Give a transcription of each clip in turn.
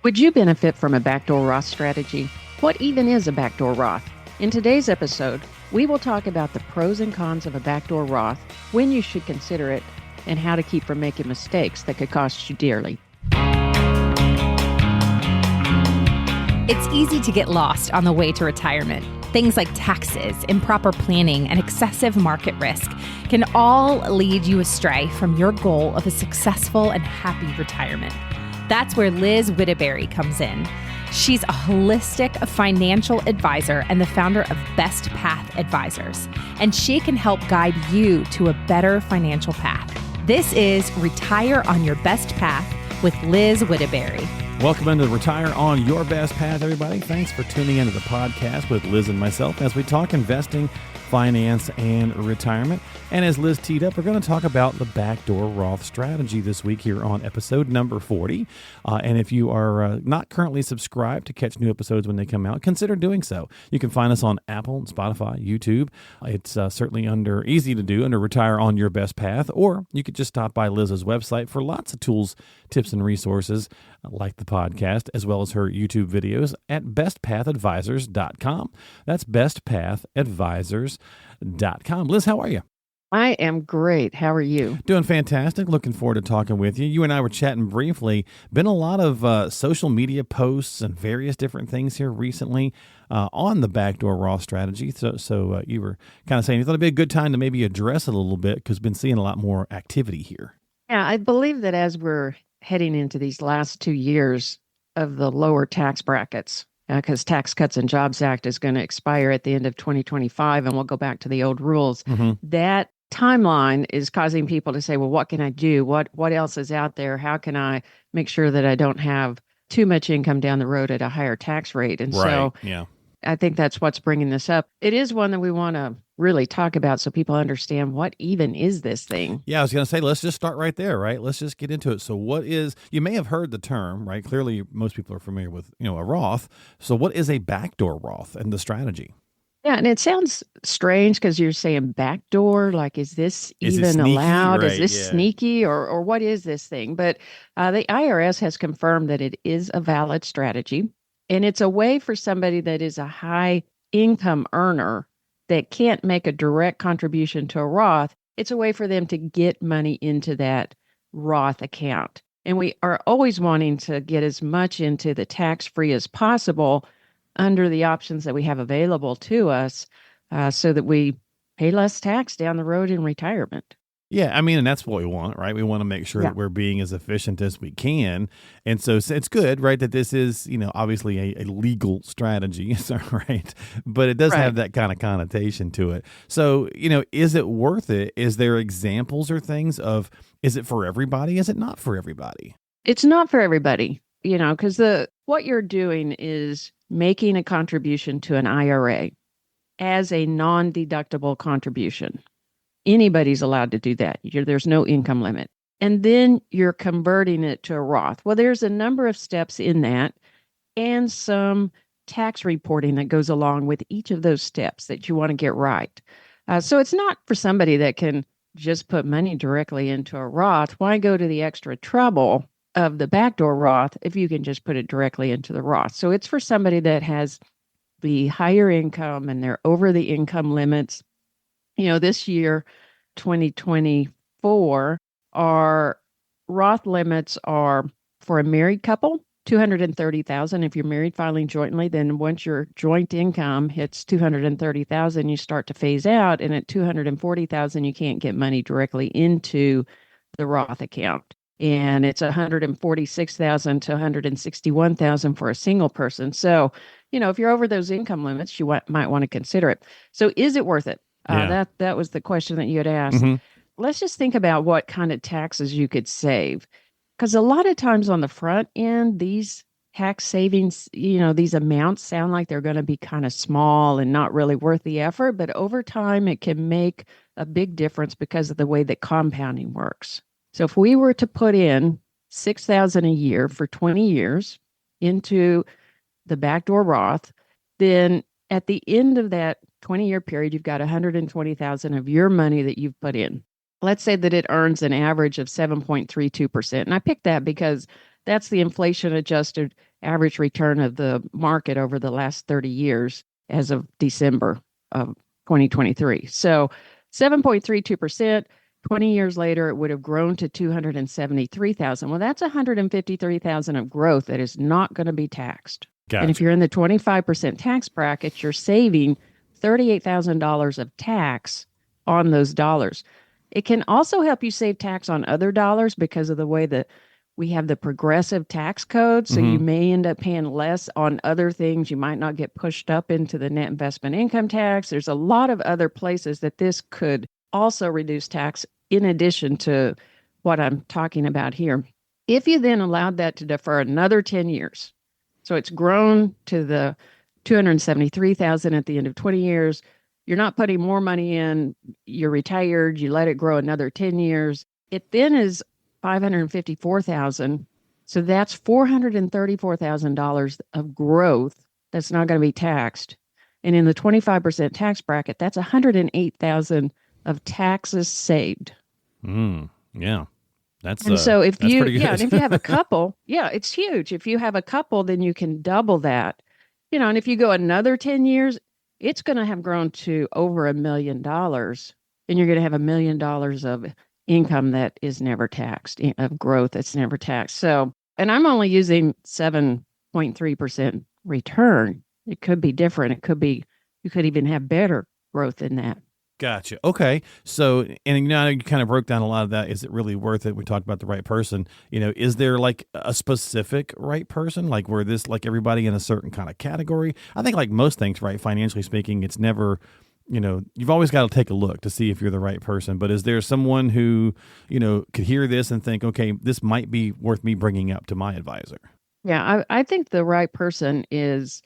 Would you benefit from a backdoor Roth strategy? What even is a backdoor Roth? In today's episode, we will talk about the pros and cons of a backdoor Roth, when you should consider it, and how to keep from making mistakes that could cost you dearly. It's easy to get lost on the way to retirement. Things like taxes, improper planning, and excessive market risk can all lead you astray from your goal of a successful and happy retirement. That's where Liz Whittaberry comes in. She's a holistic financial advisor and the founder of Best Path Advisors, and she can help guide you to a better financial path. This is Retire on Your Best Path with Liz Whittaberry. Welcome into Retire on Your Best Path, everybody. Thanks for tuning into the podcast with Liz and myself as we talk investing, finance, and retirement. And as Liz teed up, we're going to talk about the Backdoor Roth strategy this week here on episode number 40. And if you are not currently subscribed to catch new episodes when they come out, consider doing so. You can find us on Apple, Spotify, YouTube. It's certainly easy to do under Retire on Your Best Path, or you could just stop by Liz's website for lots of tools, tips, and resources like the podcast, as well as her YouTube videos at bestpathadvisors.com. That's bestpathadvisors.com. Liz, how are you? I am great. How are you? Doing fantastic. Looking forward to talking with you. You and I were chatting briefly. Been a lot of social media posts and various different things here recently on the Backdoor Roth strategy. So you were kind of saying you thought it'd be a good time to maybe address it a little bit because been seeing a lot more activity here. Yeah, I believe that as we're heading into these last 2 years of the lower tax brackets, because Tax Cuts and Jobs Act is going to expire at the end of 2025, and we'll go back to the old rules. Mm-hmm. That timeline is causing people to say, well, what can I do? What else is out there? How can I make sure that I don't have too much income down the road at a higher tax rate? And so I think that's what's bringing this up. It is one that we want to really talk about so people understand what even is this thing. Yeah, I was going to say, let's just start right there, right? Let's just get into it. So you may have heard the term, right? Clearly, most people are familiar with, a Roth. So what is a backdoor Roth and the strategy? Yeah, and it sounds strange because you're saying backdoor, like, is this even sneaky? allowed? Right, is this sneaky or what is this thing? But the IRS has confirmed that it is a valid strategy. And it's a way for somebody that is a high income earner that can't make a direct contribution to a Roth. It's a way for them to get money into that Roth account. And we are always wanting to get as much into the tax-free as possible under the options that we have available to us so that we pay less tax down the road in retirement. Yeah, I mean, and that's what we want, right? We want to make sure that we're being as efficient as we can. And so it's good, right, that this is, obviously a legal strategy, right? But it does have that kind of connotation to it. So, is it worth it? Is there examples or things of, is it for everybody? Is it not for everybody? It's not for everybody, because what you're doing is making a contribution to an IRA as a non-deductible contribution. Anybody's allowed to do that. There's no income limit. And then you're converting it to a Roth. Well, there's a number of steps in that and some tax reporting that goes along with each of those steps that you want to get right. So it's not for somebody that can just put money directly into a Roth. Why go to the extra trouble of the backdoor Roth if you can just put it directly into the Roth? So it's for somebody that has the higher income and they're over the income limits. This year, 2024, our Roth limits are for a married couple, $230,000. If you're married filing jointly, then once your joint income hits $230,000, you start to phase out. And at $240,000, you can't get money directly into the Roth account. And it's $146,000 to $161,000 for a single person. So, if you're over those income limits, you might want to consider it. So is it worth it? That was the question that you had asked. Mm-hmm. Let's just think about what kind of taxes you could save. Because a lot of times on the front end, these tax savings, these amounts sound like they're going to be kind of small and not really worth the effort. But over time, it can make a big difference because of the way that compounding works. So if we were to put in $6,000 a year for 20 years into the backdoor Roth, then at the end of that 20-year period, you've got $120,000 of your money that you've put in. Let's say that it earns an average of 7.32%. And I picked that because that's the inflation adjusted average return of the market over the last 30 years as of December of 2023. So 7.32%. 20 years later, it would have grown to 273,000. Well, that's 153,000 of growth that is not going to be taxed. And if Gotcha. you're in the 25% tax bracket, you're saving $38,000 of tax on those dollars. It can also help you save tax on other dollars because of the way that we have the progressive tax code. So you may end up paying less on other things. You might not get pushed up into the net investment income tax. There's a lot of other places that this could also reduce tax in addition to what I'm talking about here. If you then allowed that to defer another 10 years, so it's grown to the 273,000 at the end of 20 years, you're not putting more money in, you're retired, you let it grow another 10 years. It then is 554,000. So that's $434,000 of growth that's not going to be taxed. And in the 25% tax bracket, that's 108,000 of taxes saved. Yeah. And so if that's you, pretty good. and if you have a couple, it's huge. If you have a couple, then you can double that. And if you go another 10 years, it's going to have grown to over $1 million, and you're going to have $1 million of income that is never taxed, of growth that's never taxed. So, and I'm only using 7.3% return. It could be different. It could be, you could even have better growth than that. Gotcha. Okay. So, and you kind of broke down a lot of that. Is it really worth it? We talked about the right person. Is there like a specific right person, like where this, like everybody in a certain kind of category? I think like most things, right? Financially speaking, it's never, you've always got to take a look to see if you're the right person. But is there someone who, could hear this and think, okay, this might be worth me bringing up to my advisor? Yeah, I think the right person is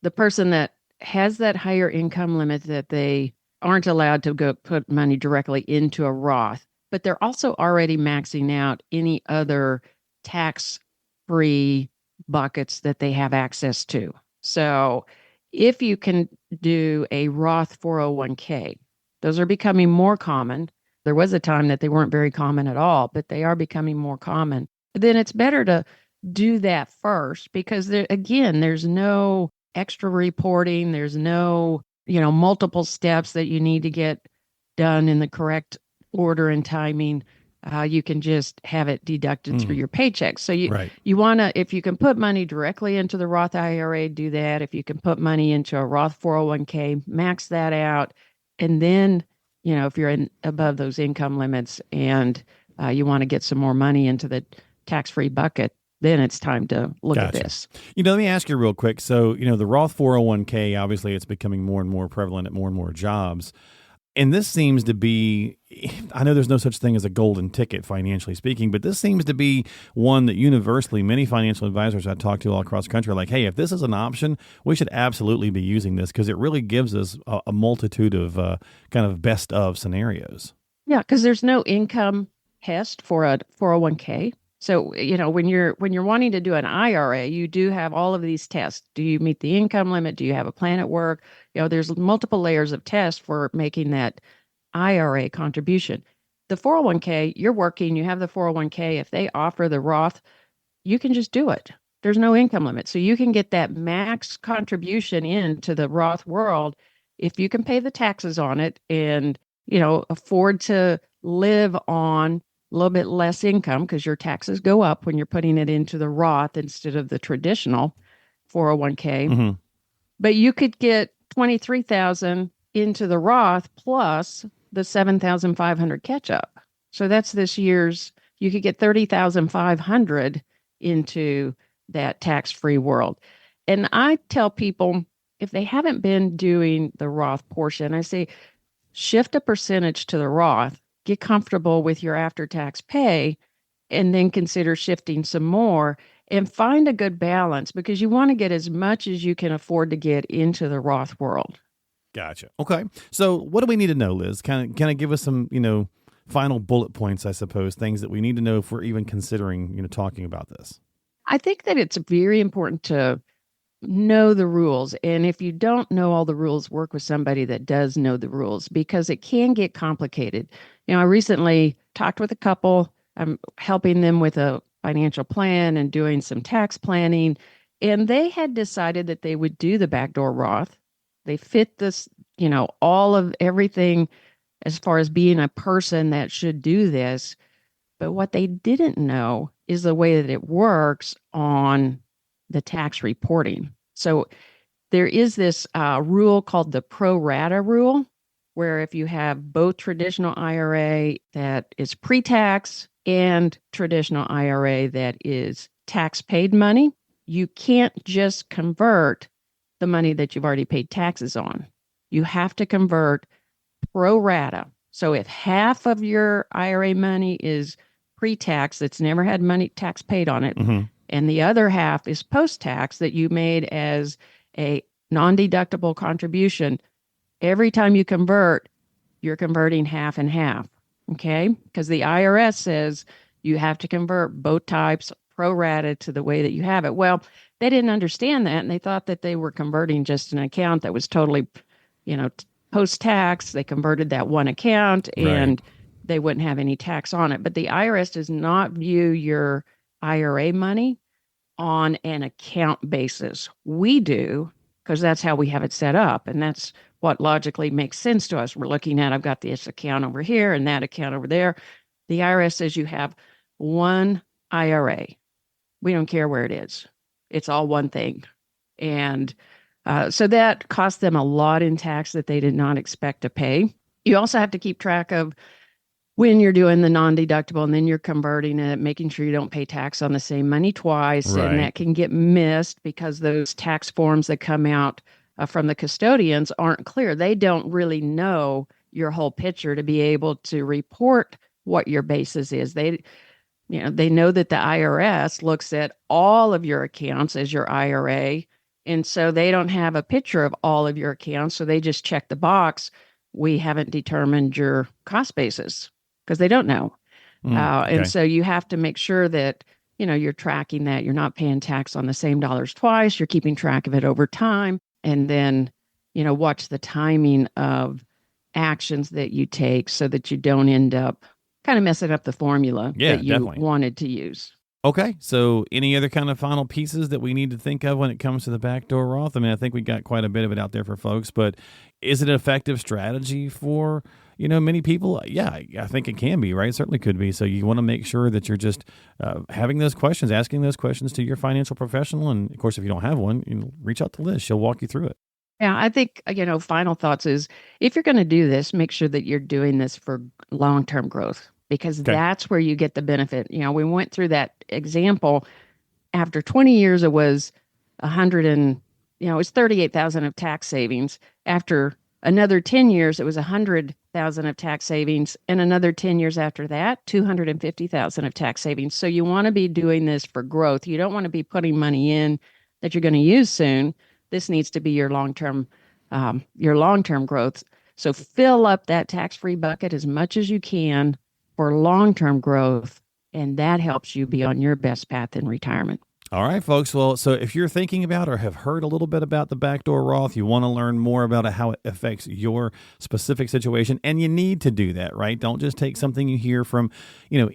the person that has that higher income limit that they aren't allowed to go put money directly into a Roth, but they're also already maxing out any other tax-free buckets that they have access to. So if you can do a Roth 401k, those are becoming more common. There was a time that they weren't very common at all, but they are becoming more common. Then it's better to do that first because there's no extra reporting. There's no, multiple steps that you need to get done in the correct order and timing. You can just have it deducted through your paycheck. So you want to, if you can put money directly into the Roth IRA, do that. If you can put money into a Roth 401k, max that out. And then, if you're above those income limits and you want to get some more money into the tax-free bucket, then it's time to look at this. Let me ask you real quick. So, the Roth 401k, obviously it's becoming more and more prevalent at more and more jobs. And this seems to be, I know there's no such thing as a golden ticket financially speaking, but this seems to be one that universally many financial advisors I talk to all across the country are like, hey, if this is an option, we should absolutely be using this because it really gives us a multitude of kind of best of scenarios. Yeah, because there's no income test for a 401k. So, when you're wanting to do an IRA, you do have all of these tests. Do you meet the income limit? Do you have a plan at work? There's multiple layers of tests for making that IRA contribution. The 401k, you're working, you have the 401k. If they offer the Roth, you can just do it. There's no income limit. So you can get that max contribution into the Roth world if you can pay the taxes on it and, afford to live on a little bit less income because your taxes go up when you're putting it into the Roth instead of the traditional 401k. Mm-hmm. But you could get 23,000 into the Roth plus the 7,500 catch up. So that's this year's, you could get 30,500 into that tax-free world. And I tell people if they haven't been doing the Roth portion, I say shift a percentage to the Roth, get comfortable with your after-tax pay, and then consider shifting some more and find a good balance because you want to get as much as you can afford to get into the Roth world. Gotcha. Okay. So what do we need to know, Liz? Kind of give us some, final bullet points, I suppose, things that we need to know if we're even considering, talking about this. I think that it's very important to know the rules. And if you don't know all the rules, work with somebody that does know the rules because it can get complicated. I recently talked with a couple. I'm helping them with a financial plan and doing some tax planning. And they had decided that they would do the backdoor Roth. They fit this, all of everything as far as being a person that should do this. But what they didn't know is the way that it works on the tax reporting. So there is this rule called the pro rata rule, where if you have both traditional IRA that is pre-tax and traditional IRA that is tax paid money, you can't just convert the money that you've already paid taxes on. You have to convert pro rata. So if half of your IRA money is pre-tax that's never had money tax paid on it, and the other half is post-tax that you made as a non-deductible contribution, every time you convert, you're converting half and half, okay? Because the IRS says you have to convert both types pro rata to the way that you have it. Well, they didn't understand that, and they thought that they were converting just an account that was totally, post-tax. They converted that one account, and they wouldn't have any tax on it. But the IRS does not view your IRA money on an account basis. We do, because that's how we have it set up. And that's what logically makes sense to us. We're looking at, I've got this account over here and that account over there. The IRS says you have one IRA. We don't care where it is. It's all one thing. And so that cost them a lot in tax that they did not expect to pay. You also have to keep track of when you're doing the non-deductible and then you're converting it, making sure you don't pay tax on the same money twice. Right. And that can get missed because those tax forms that come out from the custodians aren't clear. They don't really know your whole picture to be able to report what your basis is. They know that the IRS looks at all of your accounts as your IRA. And so they don't have a picture of all of your accounts. So they just check the box. We haven't determined your cost basis, because they don't know. Okay. And so you have to make sure that, you're tracking that. You're not paying tax on the same dollars twice. You're keeping track of it over time. And then, watch the timing of actions that you take so that you don't end up kind of messing up the formula that you definitely wanted to use. Okay, so any other kind of final pieces that we need to think of when it comes to the backdoor Roth? I mean, I think we got quite a bit of it out there for folks, but is it an effective strategy for, many people? Yeah, I think it can be, right? It certainly could be. So you want to make sure that you're just having those questions, asking those questions to your financial professional. And of course, if you don't have one, reach out to Liz. She'll walk you through it. Yeah, I think, final thoughts is if you're going to do this, make sure that you're doing this for long-term growth, because that's where you get the benefit. We went through that example. After 20 years, it was it was 38,000 of tax savings. After another 10 years, it was 100,000 of tax savings. And another 10 years after that, 250,000 of tax savings. So you want to be doing this for growth. You don't want to be putting money in that you're going to use soon. This needs to be your long-term growth. So fill up that tax-free bucket as much as you can for long-term growth, and that helps you be on your best path in retirement. All right, folks. Well, so if you're thinking about or have heard a little bit about the backdoor Roth, you want to learn more about how it affects your specific situation, and you need to do that, right? Don't just take something you hear from,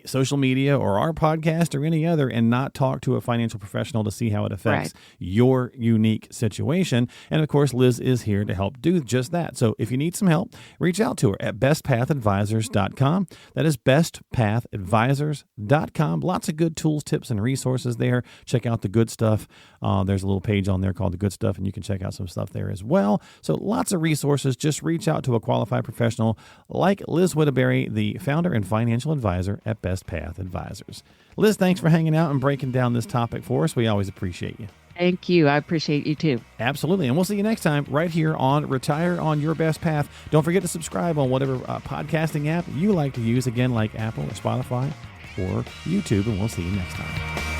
social media or our podcast or any other and not talk to a financial professional to see how it affects your unique situation. And of course, Liz is here to help do just that. So if you need some help, reach out to her at bestpathadvisors.com. That is bestpathadvisors.com. Lots of good tools, tips, and resources there. Check out the good stuff. There's a little page on there called the good stuff, and you can check out some stuff there as well. So lots of resources. Just reach out to a qualified professional like Liz Whittaberry, the founder and financial advisor at Best Path Advisors. Liz, thanks for hanging out and breaking down this topic for us. We always appreciate you. Thank you. I appreciate you too. Absolutely. And we'll see you next time right here on Retire on Your Best Path. Don't forget to subscribe on whatever podcasting app you like to use, again, like Apple or Spotify or YouTube, and we'll see you next time.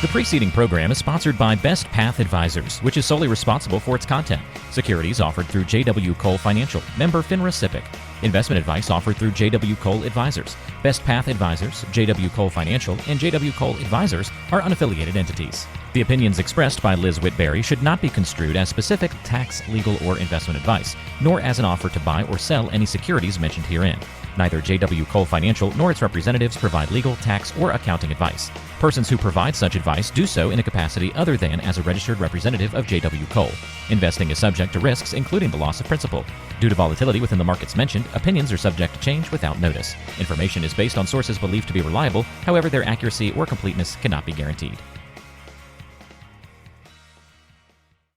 The preceding program is sponsored by Best Path Advisors, which is solely responsible for its content. Securities offered through J.W. Cole Financial, member FINRA SIPC. Investment advice offered through J.W. Cole Advisors. Best Path Advisors, J.W. Cole Financial, and J.W. Cole Advisors are unaffiliated entities. The opinions expressed by Liz Whittaberry should not be construed as specific tax, legal, or investment advice, nor as an offer to buy or sell any securities mentioned herein. Neither J.W. Cole Financial nor its representatives provide legal, tax, or accounting advice. Persons who provide such advice do so in a capacity other than as a registered representative of J.W. Cole. Investing is subject to risks, including the loss of principal. Due to volatility within the markets mentioned, opinions are subject to change without notice. Information is based on sources believed to be reliable, however, their accuracy or completeness cannot be guaranteed.